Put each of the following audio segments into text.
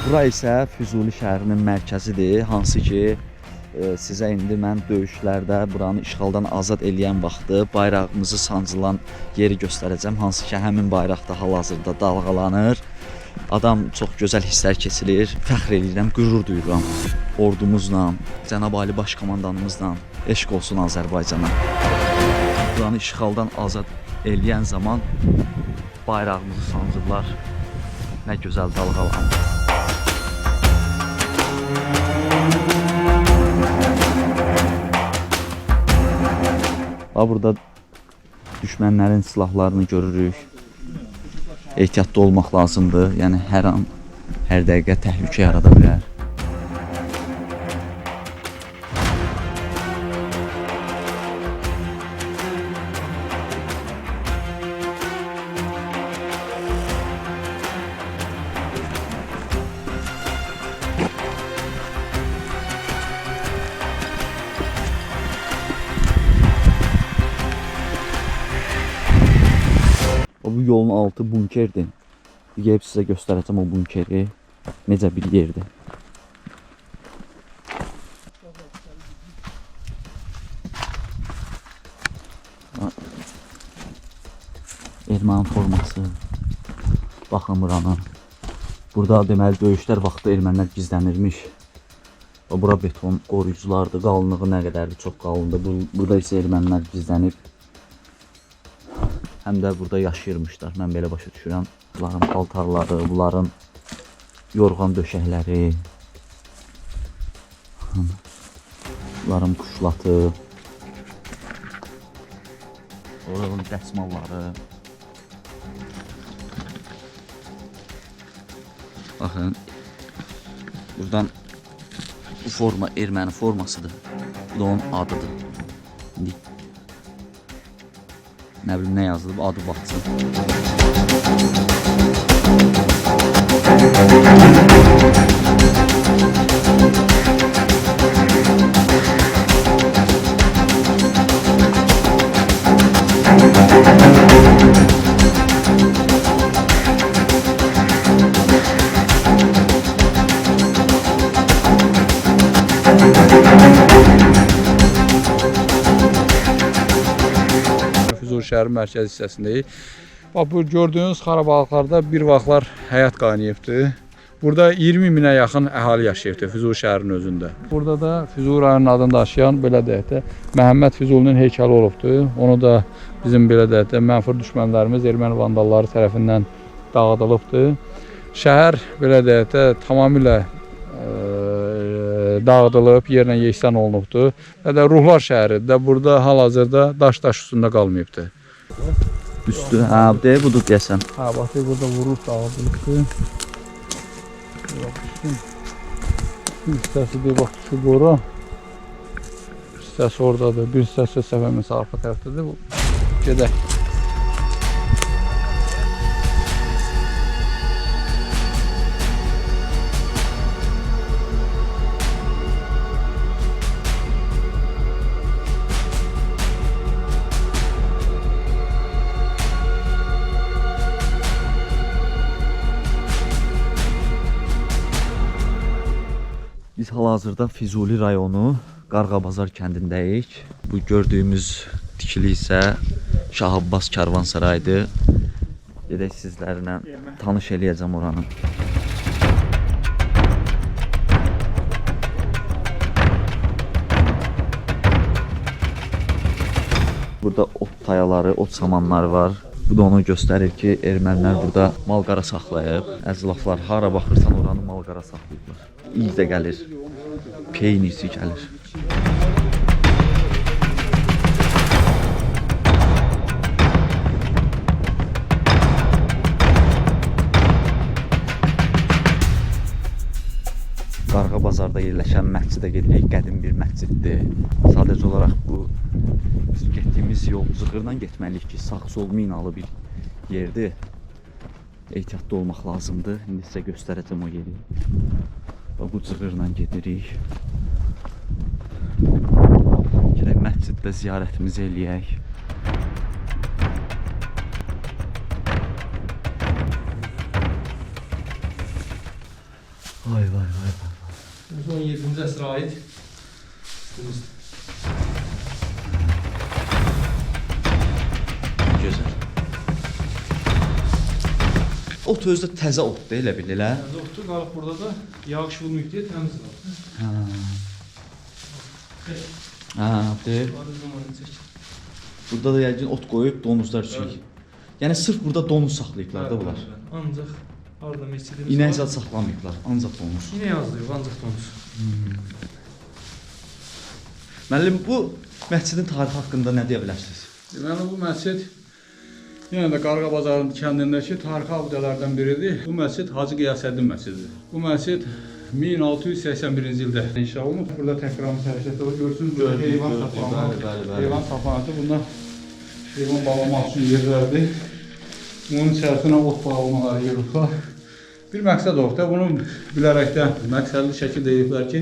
Bura isə Füzuli şəhərinin mərkəzidir, hansı ki sizə indi mən döyüşlərdə buranı işğaldan azad eləyən vaxtı bayrağımızı sancılan yeri göstərəcəm, hansı ki həmin bayraqda hal-hazırda dalğalanır. Adam çox gözəl hisslər keçirir, fəxr edirəm, qürur duyuram ordumuzla, Cənab Ali Baş Komandanımızla, eşq olsun Azərbaycana. Buranı işğaldan azad eləyən zaman bayrağımızı sancırlar, nə gözəl dalğalanır. Burada düşmənlərin silahlarını görürük. Ehtiyatlı olmaq lazımdır. Yəni hər an, hər dəqiqə təhlükə yarada bilər. Bu yolun altı bunkerdir. Gəlib sizə göstərəcəm o bunkeri. Necə bir yerdir. Erməni forması. Baxın buranı. Burada deməli döyüşlər vaxtı ermənilər gizlənirmiş. Bura beton qoruyuculardır. Qalınlığı nə qədərdir? Çox qalındır. Burada isə ermənilər gizlənib. Həm də burada yaşayırmışlar. Mən belə başa düşürəm. Bunların paltarları, bunların yorğan döşəkləri, bunların kuşlatı, oranın dəsmalları. Baxın, buradan bu forma erməni formasıdır. Bu da onun adıdır. Nə bilim nə yazılıb, adı baxsın. Füzuli şəhərin mərkəzi hissəsindəyik. Bax, bu gördüyünüz xarabalıqlarda bir vaxtlar həyat qaynayıbdır. Burada 20 minə yaxın əhali yaşayıbdır Füzuli şəhərinin özündə. Burada da Füzuli rayonunun adını daşıyan, belə deyək də, Məhəmməd Füzulinin heykəli olubdur. Onu da bizim belə deyək də, mənfur düşmənlərimiz, erməni vandalları tərəfindən dağıdılıbdır. Şəhər, belə deyək də, tamamilə dağıdılıb, yerlə yeksan olunubdur. Və də ruhlar şəhəri də burada hal-hazırda daş üstündə qalmayıbdır. Üstü, budur deyəsən. Bax, burada vurulub dağıdılıbdır. Bir hissəsi deyir, bax, şu boru. Bir hissəsi oradadır, bir hissəsi səfəmin arxa tərəfdədir. Gedək. Biz hal-hazırda Füzuli rayonu Qarğabazar kəndindəyik. Bu gördüyümüz tikili isə Şah Abbas Karvansarayıdır. Gedək sizlərlə tanış eləyəcəm oranı. Burada ot tayaları, ot samanları var. Bu da onu göstərir ki, ermənilər burada mal-qara saxlayıb. Əzlaflar hara baxırsan oranı mal-qara saxlayıblar. İl də gəlir, peynirsi gəlir. Qarğabazarda yerləşən məscidə gedirik. Qədim bir məsciddir. Sadəcə olaraq bu biz getdiyimiz yol zığırla getməliyik ki, sağ-sol minalı bir yerdir. Ehtiyatlı olmaq lazımdır. İndi sizə göstərəcəm o yeri. Bu zığırla gedirik. Gələk məsciddə ziyarətimizi eləyək. Vay vay vay. 17-ci əsrə aid. Gözəl. Ot özü də təzə otdur elə bil elə. Təzə otdur, qalıb burada da yağış vurmayıb deyə təmiz qalıb. Ha, deyil. Burada da yəqin ot qoyub donuzlar üçün. Yəni sırf burada donuz saxlayıblar da bunlar. Ancaq harda məscidimiz İnək zad saxlamayıblar, ancaq donuz. İnək yazdı yox, ancaq donuz. Müəllim, bu məscidin tarixi haqqında nə deyə bilərsiniz? Deməli bu məscid yenə də Qarğa Bazarının kəndindəki tarixi abidələrdən biridir. Bu məscid Hacı Qiyasəddin məscididir. Bu məscid 1681-ci ildə inşa olunub. Burada təkrar sərişət olur. Görsünüz, burada heyvan saxlanır. Heyvan saxlanır. Bunlar heyvan bağlamaq üçün yerlərdir. Bunun içərisinə ot bağlamaları yığılıblar. Bir məqsəd olub da, bunu bilərəkdən məqsədli şəkildə deyiblər ki,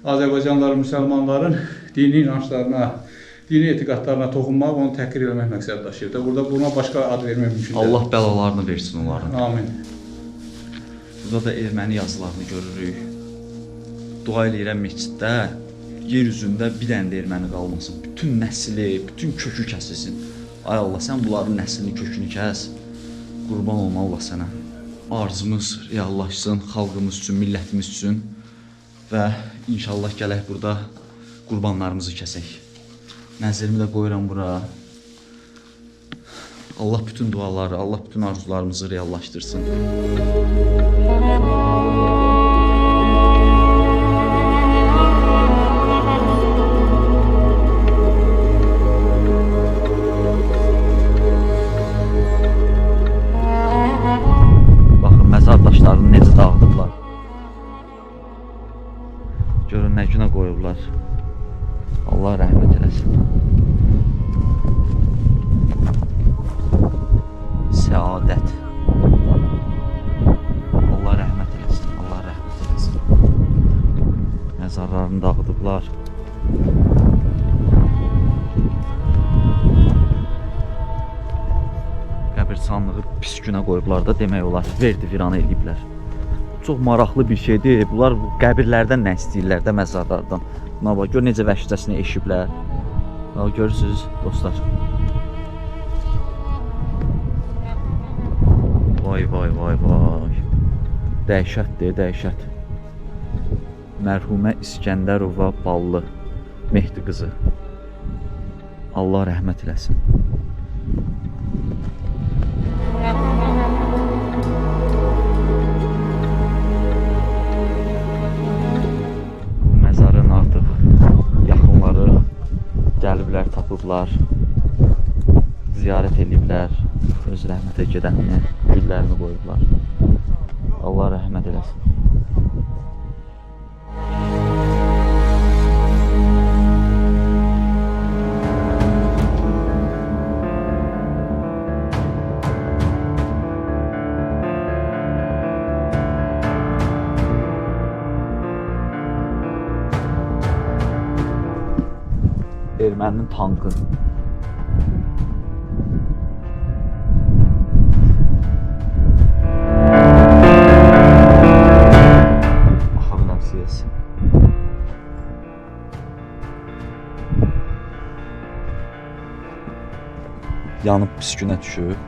Azərbaycanlıların, müsəlmanların dini inançlarına, dini etiqadlarına toxunmaq, onu təhqir etmək məqsədi daşıyır da. Burada buna başqa ad vermək mümkün deyil. Allah bəlalarını versin onların. Amin. Burada da erməni yazılarını görürük. Dua eləyirəm məsciddə yer üzündə bir dənə də erməni qalmasın. Bütün nəsli, bütün kökü kəsilsin. Ay Allah, sən bunların nəslini, kökünü kəs. Qurban olma Allah sənə. Arzumuz reallaşsın xalqımız üçün, millətimiz üçün və inşallah gələk burada qurbanlarımızı kəsək. Nəzərimi də qoyuram bura. Allah bütün duaları, Allah bütün arzularımızı reallaşdırsın. Baxın, məzar daşlarını necə dağıdıblar. Görün nə günə qoyublar. Allah rəhmət eləsin. Səadət. Allah rəhmət eləsin. Allah rəhmət eləsin. Məzarlarını dağıdıblar. Qəbirstanlığı pis günə qoyublar da demək olar. Verdi viran eləyiblər. Çox maraqlı bir şeydir. Bunlar qəbirlərdən nə istəyirlər də məzarlardan. Buna bax, gör necə vəhşicəsinə eşiblər. Görürsünüz dostlar. Vay vay vay vay. Dəhşətdir, dəhşət. Mərhumə İskəndərova Ballı Mehdi qızı. Allah rəhmət eləsin. Bu məzarın artıq yaxınları gəliblər, tapıblar, ziyarət ediblər, öz rəhmətə gedənini, güllərini qoyublar. Allah rəhmət eləsin. Erməninin tankı. Baxa bilərsiniz. Yanıb pis günə düşüb.